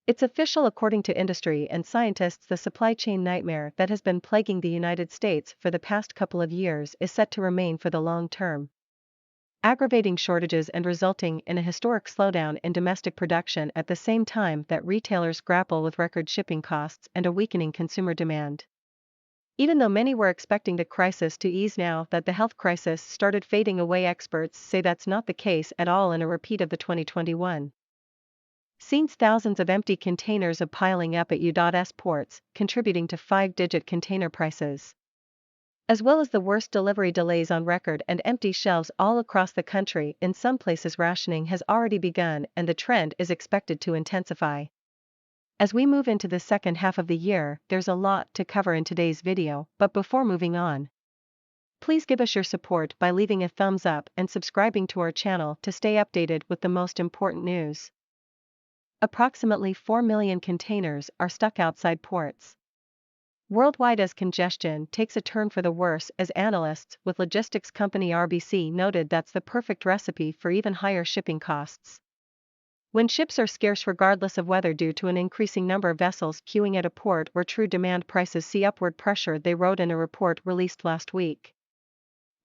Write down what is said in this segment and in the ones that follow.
It's official according to industry and scientists. The supply chain nightmare that has been plaguing the United States for the past couple of years is set to remain for the long term, aggravating shortages and resulting in a historic slowdown in domestic production at the same time that retailers grapple with record shipping costs and a weakening consumer demand. Even though many were expecting the crisis to ease now that the health crisis started fading away, experts say that's not the case at all. In a repeat of the 2021 scenes, thousands of empty containers are piling up at U.S. ports, contributing to five-digit container prices, as well as the worst delivery delays on record and empty shelves all across the country. In some places, rationing has already begun, and the trend is expected to intensify. As we move into the second half of the year, there's a lot to cover in today's video, but before moving on, please give us your support by leaving a thumbs up and subscribing to our channel to stay updated with the most important news. Approximately 4 million containers are stuck outside ports worldwide as congestion takes a turn for the worse, as analysts with logistics company RBC noted that's the perfect recipe for even higher shipping costs. When ships are scarce regardless of weather due to an increasing number of vessels queuing at a port where true demand, prices see upward pressure, they wrote in a report released last week.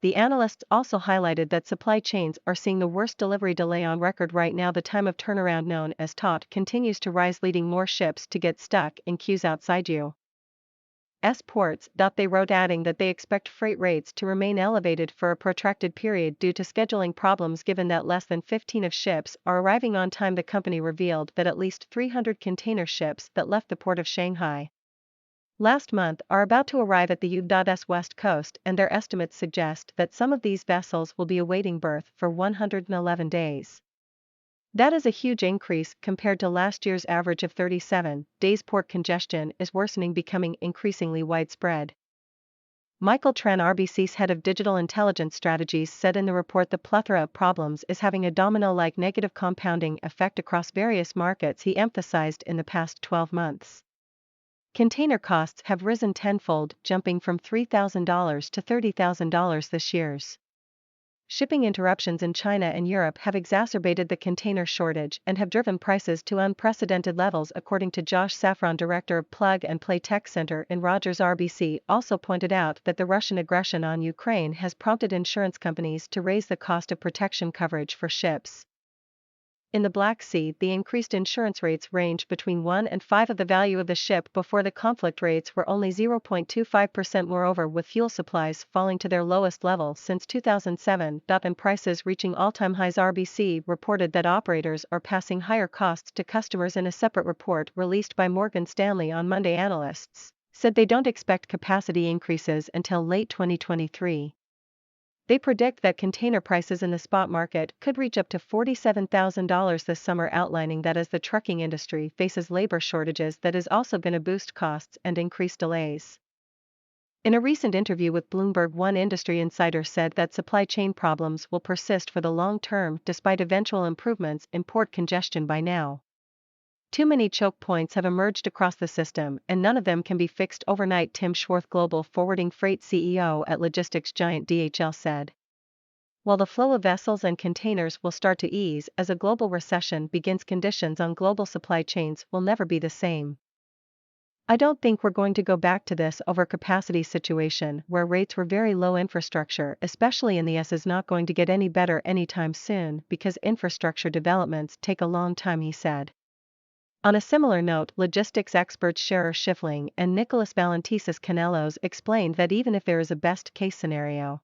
The analysts also highlighted that supply chains are seeing the worst delivery delay on record right now. The time of turnaround, known as TOT, continues to rise, leading more ships to get stuck in queues outside U.S. ports. They wrote, adding that they expect freight rates to remain elevated for a protracted period due to scheduling problems, given that less than 15 of ships are arriving on time. The company revealed that at least 300 container ships that left the port of Shanghai last month are about to arrive at the U.S. West Coast, and their estimates suggest that some of these vessels will be awaiting berth for 111 days. That is a huge increase compared to last year's average of 37 days. Port congestion is worsening, becoming increasingly widespread. Michael Tran, RBC's head of digital intelligence strategies, said in the report the plethora of problems is having a domino-like negative compounding effect across various markets. He emphasized in the past 12 months, container costs have risen tenfold, jumping from $3,000 to $30,000 this year's. Shipping interruptions in China and Europe have exacerbated the container shortage and have driven prices to unprecedented levels, according to Josh Safran, director of Plug and Play Tech Center in Rogers. RBC also pointed out that the Russian aggression on Ukraine has prompted insurance companies to raise the cost of protection coverage for ships in the Black Sea. The increased insurance rates range between 1 and 5 of the value of the ship. Before the conflict, rates were only 0.25%. Moreover, with fuel supplies falling to their lowest level since 2007, and prices reaching all-time highs, RBC reported that operators are passing higher costs to customers. In a separate report released by Morgan Stanley on Monday, analysts said they don't expect capacity increases until late 2023. They predict that container prices in the spot market could reach up to $47,000 this summer, outlining that as the trucking industry faces labor shortages, that is also going to boost costs and increase delays. In a recent interview with Bloomberg, one industry insider said that supply chain problems will persist for the long term despite eventual improvements in port congestion. By now, too many choke points have emerged across the system, and none of them can be fixed overnight, Tim Schwarth, global forwarding freight CEO at logistics giant DHL, said. While the flow of vessels and containers will start to ease as a global recession begins, conditions on global supply chains will never be the same. I don't think we're going to go back to this overcapacity situation where rates were very low. Infrastructure, especially in the US, is not going to get any better anytime soon because infrastructure developments take a long time, he said. On a similar note, logistics experts Scherer Schiffling and Nicholas Valentisas Canelos explained that even if there is a best-case scenario,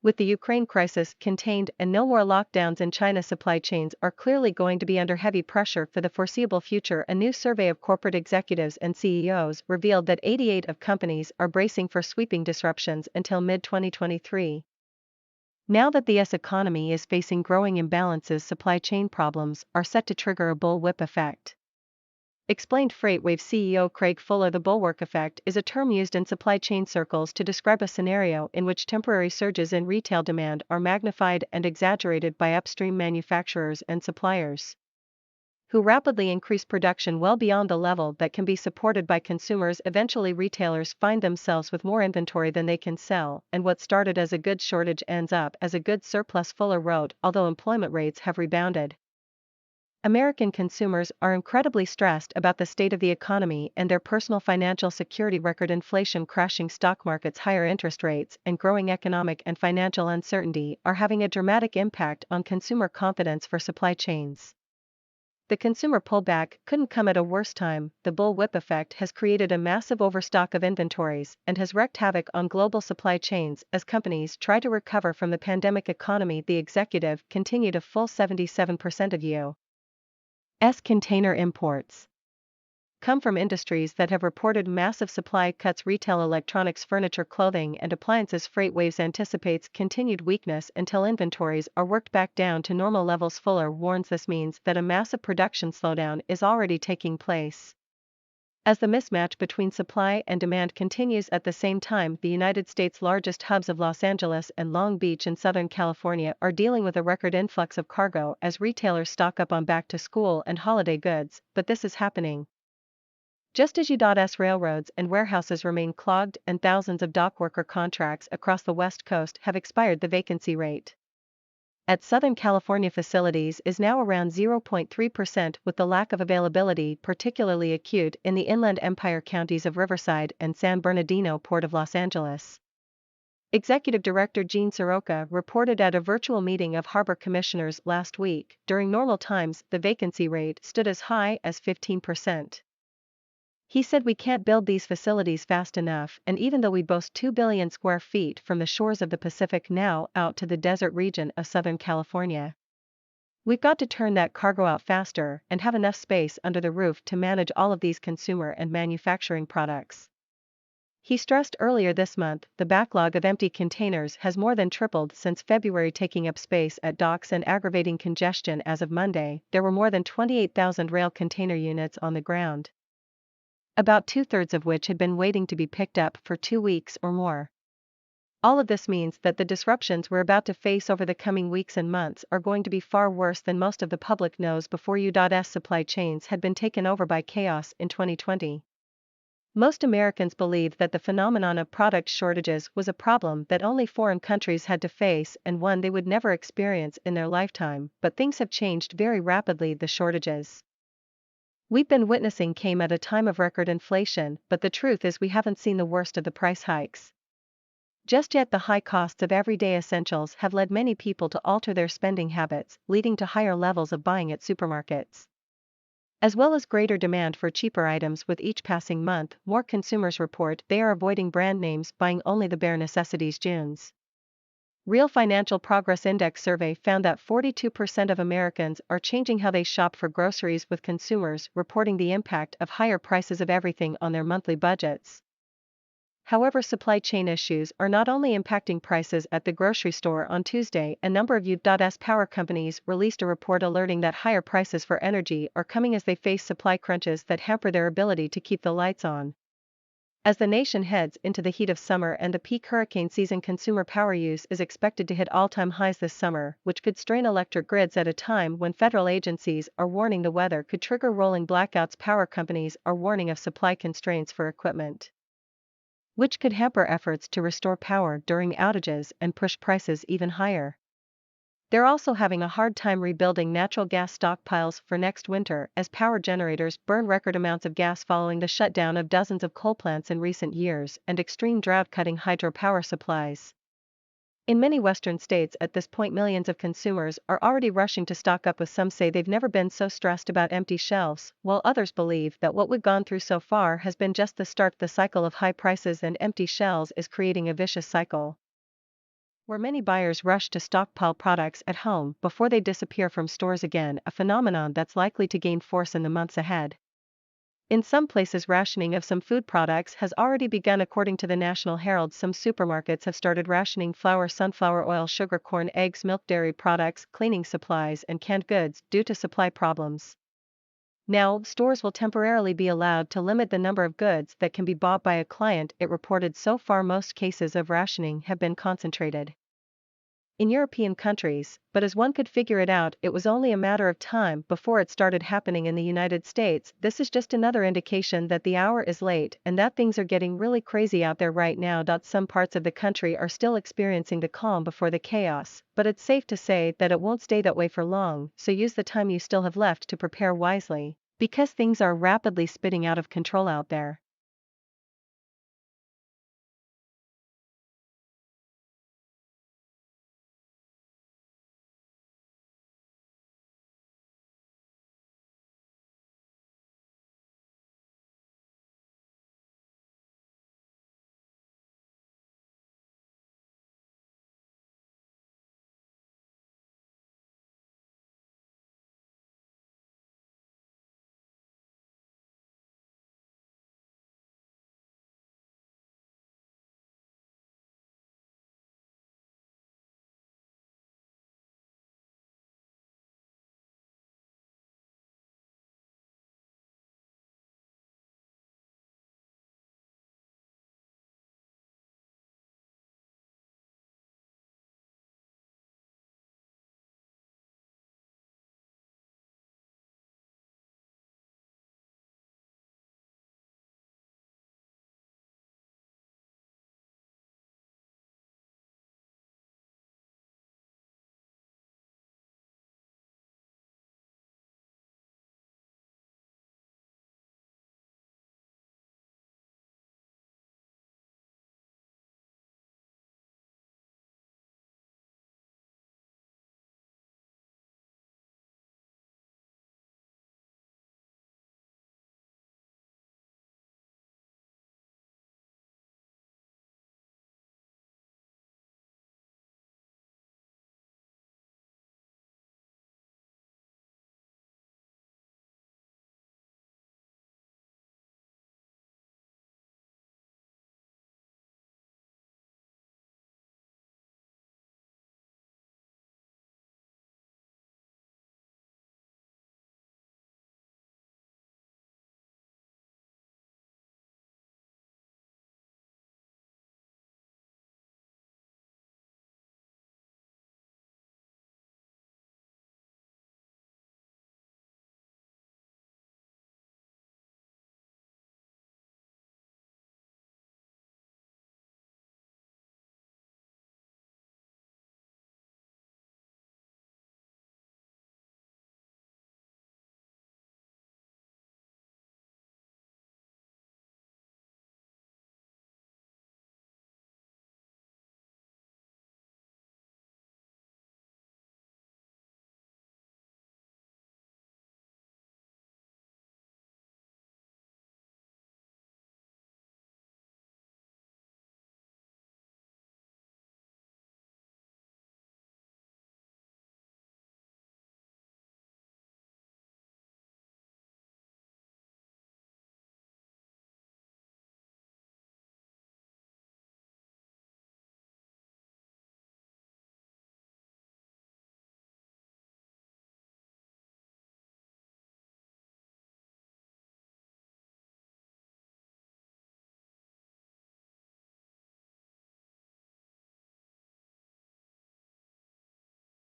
with the Ukraine crisis contained and no more lockdowns in China, supply chains are clearly going to be under heavy pressure for the foreseeable future. A new survey of corporate executives and CEOs revealed that 88% of companies are bracing for sweeping disruptions until mid-2023. Now that the US economy is facing growing imbalances, supply chain problems are set to trigger a bullwhip effect, explained FreightWave CEO Craig Fuller. The bulwark effect is a term used in supply chain circles to describe a scenario in which temporary surges in retail demand are magnified and exaggerated by upstream manufacturers and suppliers, who rapidly increase production well beyond the level that can be supported by consumers. Eventually, retailers find themselves with more inventory than they can sell, and what started as a goods shortage ends up as a goods surplus, Fuller wrote. Although employment rates have rebounded, American consumers are incredibly stressed about the state of the economy and their personal financial security. Record inflation, crashing stock markets, higher interest rates, and growing economic and financial uncertainty are having a dramatic impact on consumer confidence for supply chains. The consumer pullback couldn't come at a worse time. The bullwhip effect has created a massive overstock of inventories and has wreaked havoc on global supply chains as companies try to recover from the pandemic economy. The executive continued a full 77% of U.S. container imports come from industries that have reported massive supply cuts. Retail, electronics, furniture, clothing, and appliances. FreightWaves anticipates continued weakness until inventories are worked back down to normal levels. Fuller warns this means that a massive production slowdown is already taking place. As the mismatch between supply and demand continues. At the same time, the United States' largest hubs of Los Angeles and Long Beach in Southern California are dealing with a record influx of cargo as retailers stock up on back-to-school and holiday goods, but this is happening just as U.S. railroads and warehouses remain clogged and thousands of dock worker contracts across the West Coast have expired. The vacancy rate at Southern California facilities is now around 0.3%, with the lack of availability particularly acute in the Inland Empire counties of Riverside and San Bernardino. Port of Los Angeles Executive Director Gene Soroka reported at a virtual meeting of harbor commissioners last week. During normal times, the vacancy rate stood as high as 15%. He said, "We can't build these facilities fast enough, and even though we boast 2 billion square feet from the shores of the Pacific now out to the desert region of Southern California, we've got to turn that cargo out faster and have enough space under the roof to manage all of these consumer and manufacturing products." He stressed earlier this month, the backlog of empty containers has more than tripled since February, taking up space at docks and aggravating congestion. As of Monday, there were more than 28,000 rail container units on the ground, about two-thirds of which had been waiting to be picked up for 2 weeks or more. All of this means that the disruptions we're about to face over the coming weeks and months are going to be far worse than most of the public knows. Before U.S. supply chains had been taken over by chaos in 2020. Most Americans believed that the phenomenon of product shortages was a problem that only foreign countries had to face and one they would never experience in their lifetime, but things have changed very rapidly. The shortages we've been witnessing came at a time of record inflation, but the truth is we haven't seen the worst of the price hikes just yet. The high costs of everyday essentials have led many people to alter their spending habits, leading to higher levels of buying at supermarkets, as well as greater demand for cheaper items. With each passing month, more consumers report they are avoiding brand names, buying only the bare necessities. June's Real Financial Progress Index survey found that 42% of Americans are changing how they shop for groceries, with consumers reporting the impact of higher prices of everything on their monthly budgets. However, supply chain issues are not only impacting prices at the grocery store. On Tuesday, a number of U.S. power companies released a report alerting that higher prices for energy are coming as they face supply crunches that hamper their ability to keep the lights on. As the nation heads into the heat of summer and the peak hurricane season, consumer power use is expected to hit all-time highs this summer, which could strain electric grids at a time when federal agencies are warning the weather could trigger rolling blackouts. Power companies are warning of supply constraints for equipment, which could hamper efforts to restore power during outages and push prices even higher. They're also having a hard time rebuilding natural gas stockpiles for next winter, as power generators burn record amounts of gas following the shutdown of dozens of coal plants in recent years and extreme drought cutting hydropower supplies. In many western states at this point, millions of consumers are already rushing to stock up, with some say they've never been so stressed about empty shelves, while others believe that what we've gone through so far has been just the start. The cycle of high prices and empty shelves is creating a vicious cycle where many buyers rush to stockpile products at home before they disappear from stores again, a phenomenon that's likely to gain force in the months ahead. In some places, rationing of some food products has already begun. According to the National Herald, some supermarkets have started rationing flour, sunflower oil, sugar, corn, eggs, milk, dairy products, cleaning supplies, and canned goods due to supply problems. Now, stores will temporarily be allowed to limit the number of goods that can be bought by a client, it reported. So far, most cases of rationing have been concentrated in European countries, but as one could figure it out, it was only a matter of time before it started happening in the United States. This is just another indication that the hour is late and that things are getting really crazy out there right now. Some parts of the country are still experiencing the calm before the chaos, but it's safe to say that it won't stay that way for long, so use the time you still have left to prepare wisely, because things are rapidly spinning out of control out there.